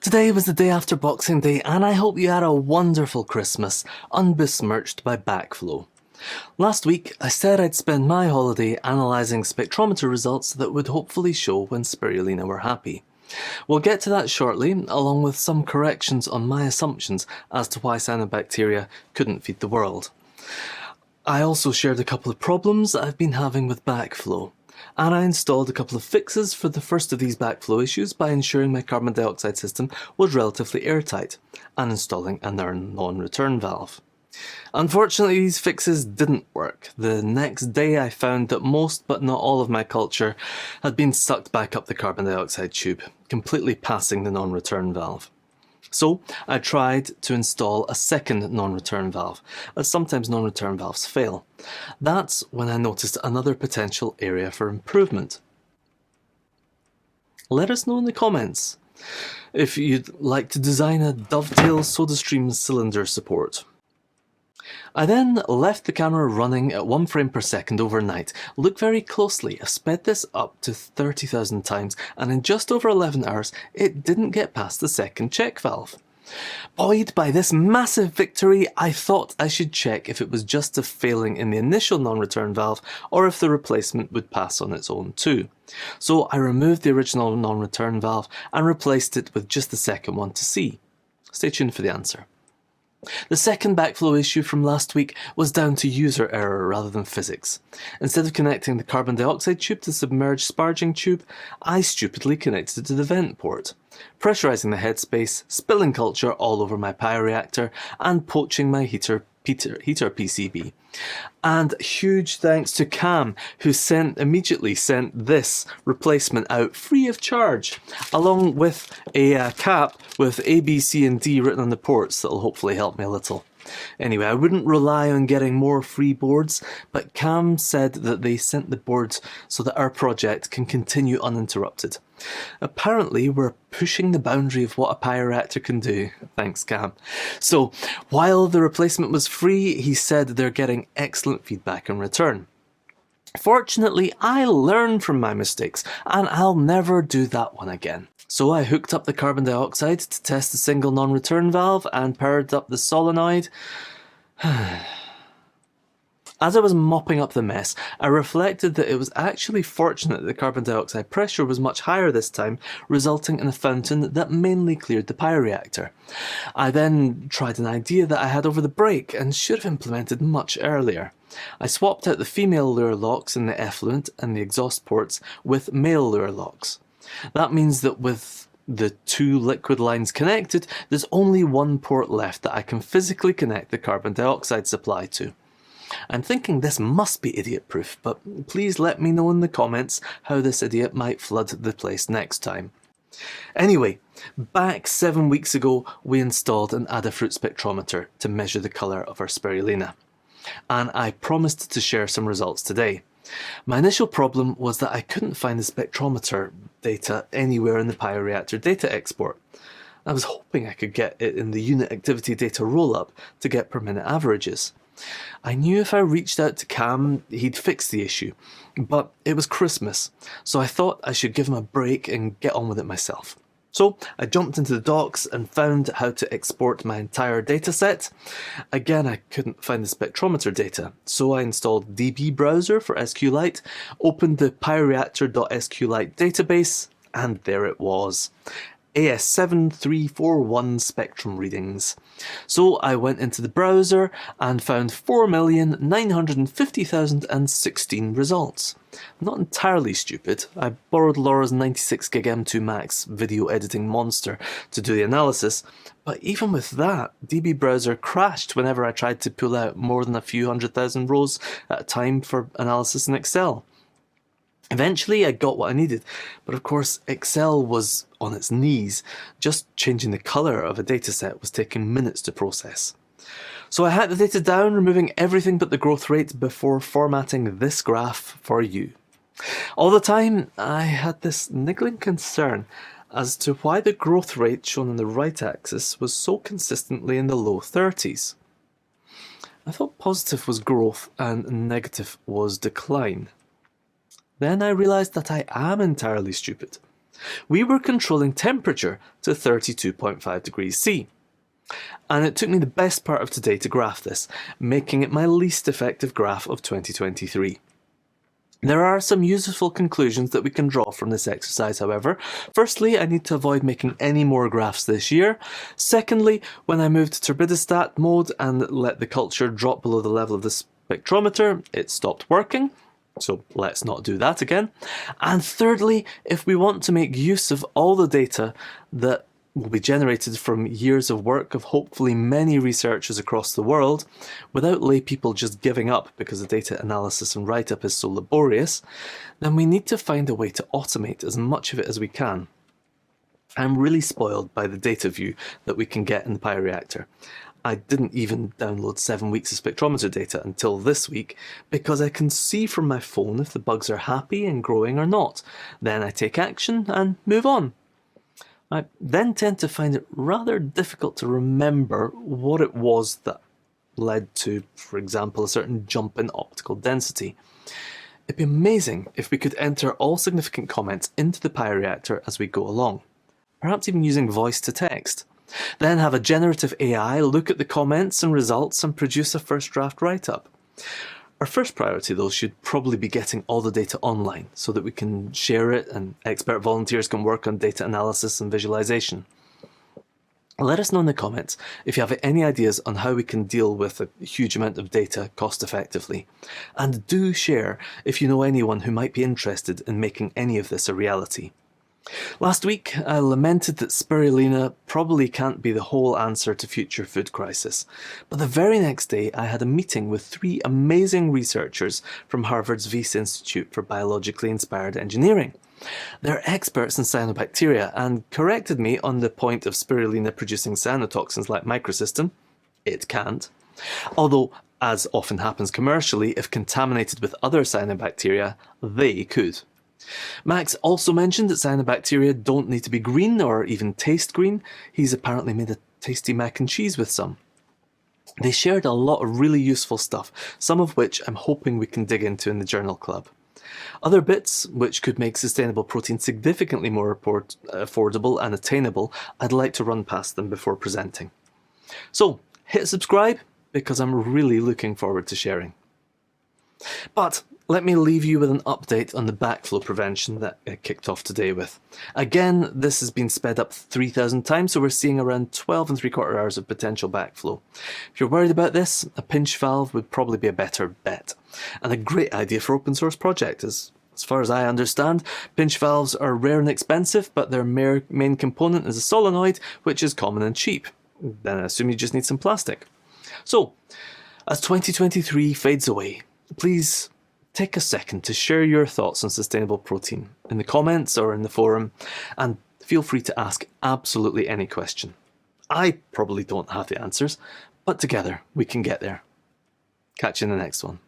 Today was the day after Boxing Day, and I hope you had a wonderful Christmas, unbesmirched by Backflow. Last week, I said I'd spend my holiday analysing spectrometer results that would hopefully show when spirulina were happy. We'll get to that shortly, along with some corrections on my assumptions as to why cyanobacteria couldn't feed the world. I also shared a couple of problems I've been having with Backflow, and I installed a couple of fixes for the first of these backflow issues by ensuring my carbon dioxide system was relatively airtight, and installing a non-return valve. Unfortunately, these fixes didn't work. The next day I found that most but not all of my culture had been sucked back up the carbon dioxide tube, completely passing the non-return valve. So I tried to install a second non-return valve, as sometimes non-return valves fail. That's when I noticed another potential area for improvement. Let us know in the comments if you'd like to design a dovetail SodaStream cylinder support. I then left the camera running at 1 frame per second overnight. Look very closely, I've sped this up to 30,000 times, and in just over 11 hours it didn't get past the second check valve. Buoyed by this massive victory, I thought I should check if it was just a failing in the initial non-return valve or if the replacement would pass on its own too. So I removed the original non-return valve and replaced it with just the second one to see. Stay tuned for the answer. The second backflow issue from last week was down to user error rather than physics. Instead of connecting the carbon dioxide tube to the submerged sparging tube, I stupidly connected it to the vent port, pressurising the headspace, spilling culture all over my bioreactor, and poaching my heater PCB. And huge thanks to Cam, who immediately sent this replacement out free of charge, along with a cap with A, B, C and D written on the ports that'll hopefully help me a little. Anyway, I wouldn't rely on getting more free boards, but Cam said that they sent the boards so that our project can continue uninterrupted. Apparently, we're pushing the boundary of what a bioreactor can do. Thanks, Cam. So, while the replacement was free, he said they're getting excellent feedback in return. Fortunately, I learned from my mistakes, and I'll never do that one again. So I hooked up the carbon dioxide to test the single non-return valve and powered up the solenoid. As I was mopping up the mess, I reflected that it was actually fortunate that the carbon dioxide pressure was much higher this time, resulting in a fountain that mainly cleared the bioreactor. I then tried an idea that I had over the break and should have implemented much earlier. I swapped out the female lure locks in the effluent and the exhaust ports with male lure locks. That means that with the two liquid lines connected, there's only one port left that I can physically connect the carbon dioxide supply to. I'm thinking this must be idiot-proof, but please let me know in the comments how this idiot might flood the place next time. Anyway, back 7 weeks ago we installed an Adafruit spectrometer to measure the colour of our spirulina, and I promised to share some results today. My initial problem was that I couldn't find the spectrometer data anywhere in the bioreactor data export. I was hoping I could get it in the unit activity data rollup to get per minute averages. I knew if I reached out to Cam, he'd fix the issue, but it was Christmas, so I thought I should give him a break and get on with it myself. So I jumped into the docs and found how to export my entire dataset. Again, I couldn't find the spectrometer data, so I installed DB Browser for SQLite, opened the bioreactor.sqlite database, and there it was. AS7341 spectrum readings. So I went into the browser and found 4,950,016 results. Not entirely stupid. I borrowed Laura's 96GB M2 Max video editing monster to do the analysis, but even with that, DB Browser crashed whenever I tried to pull out more than a few 100,000 rows at a time for analysis in Excel. Eventually I got what I needed, but of course Excel was on its knees. Just changing the colour of a dataset was taking minutes to process. So I hacked the data down, removing everything but the growth rate before formatting this graph for you. All the time I had this niggling concern as to why the growth rate shown on the right axis was so consistently in the low 30s. I thought positive was growth and negative was decline. Then I realised that I am entirely stupid. We were controlling temperature to 32.5 degrees C. And it took me the best part of today to graph this, making it my least effective graph of 2023. There are some useful conclusions that we can draw from this exercise, however. Firstly, I need to avoid making any more graphs this year. Secondly, when I moved to turbidistat mode and let the culture drop below the level of the spectrometer, it stopped working. So let's not do that again. And thirdly, if we want to make use of all the data that will be generated from years of work of hopefully many researchers across the world, without lay people just giving up because the data analysis and write-up is so laborious, then we need to find a way to automate as much of it as we can. I'm really spoiled by the data view that we can get in the Bioreactor. I didn't even download 7 weeks of spectrometer data until this week because I can see from my phone if the bugs are happy and growing or not. Then I take action and move on. I then tend to find it rather difficult to remember what it was that led to, for example, a certain jump in optical density. It'd be amazing if we could enter all significant comments into the Bioreactor as we go along, perhaps even using voice to text. Then have a generative AI look at the comments and results and produce a first draft write-up. Our first priority, though, should probably be getting all the data online so that we can share it and expert volunteers can work on data analysis and visualization. Let us know in the comments if you have any ideas on how we can deal with a huge amount of data cost effectively. And do share if you know anyone who might be interested in making any of this a reality. Last week, I lamented that spirulina probably can't be the whole answer to future food crisis, but the very next day I had a meeting with 3 amazing researchers from Harvard's Wyss Institute for Biologically Inspired Engineering. They're experts in cyanobacteria and corrected me on the point of spirulina producing cyanotoxins like microcystin. It can't. Although, as often happens commercially, if contaminated with other cyanobacteria, they could. Max also mentioned that cyanobacteria don't need to be green or even taste green. He's apparently made a tasty mac and cheese with some. They shared a lot of really useful stuff, some of which I'm hoping we can dig into in the Journal Club. Other bits, which could make sustainable protein significantly more affordable and attainable, I'd like to run past them before presenting. So, hit subscribe, because I'm really looking forward to sharing. But let me leave you with an update on the backflow prevention that I kicked off today with. Again, this has been sped up 3,000 times, so we're seeing around 12 3/4 hours of potential backflow. If you're worried about this, a pinch valve would probably be a better bet. And a great idea for open source project. As far as I understand, pinch valves are rare and expensive, but their main component is a solenoid, which is common and cheap. Then I assume you just need some plastic. So, as 2023 fades away, please take a second to share your thoughts on sustainable protein in the comments or in the forum, and feel free to ask absolutely any question. I probably don't have the answers, but together we can get there. Catch you in the next one.